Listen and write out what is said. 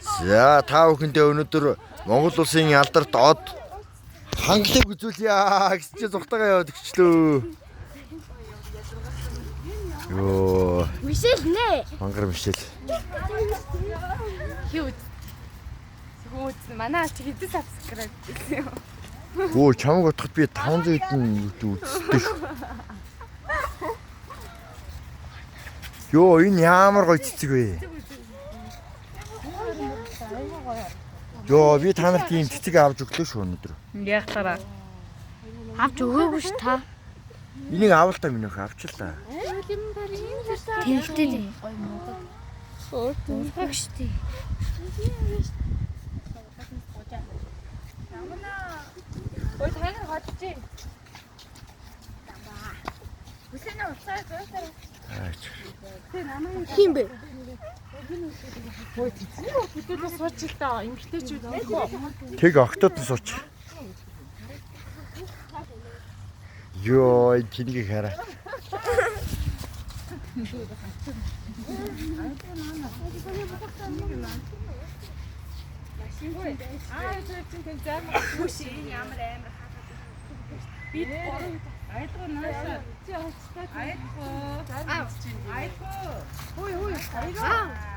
За та бүхэндээ өнөөдөр Монгол улсын алдарт од хангалыг үзүүлье гэж чи зуртагаа яваад өгчлөө. Йоо. Мишель нэ. Мангар Мишель. Юу. Сгүүц манай чи хэдэн сабскрайб хийсэн юм. Оо чамаг утгад би 500 хэдэн үздэг. Йоо энэ ямар гоё цэцэг вэ? Йоо би та нарт ийм цэцэг авч өглөө шүү өнөөдөр. Яг тараа. Авч өгөөгүй ш та. Энийг авал та минийх авчлаа. Тэнхтэй л гоё модод. Өөртөө штий. Ой танаар хоцчих. Үсэнэ уцаа зөөсөө. Хин бэ? Ой тэцний хөдөлгөөс сууч л та эмгтээчүүд нөхөө. Тэг октод нь сууч. Йоо чиний хараа. Чин зам хүши ямар амар хаа. Би айдгүй наашаа. Чи хацтай. Айдгүй. Айдгүй. Хүй.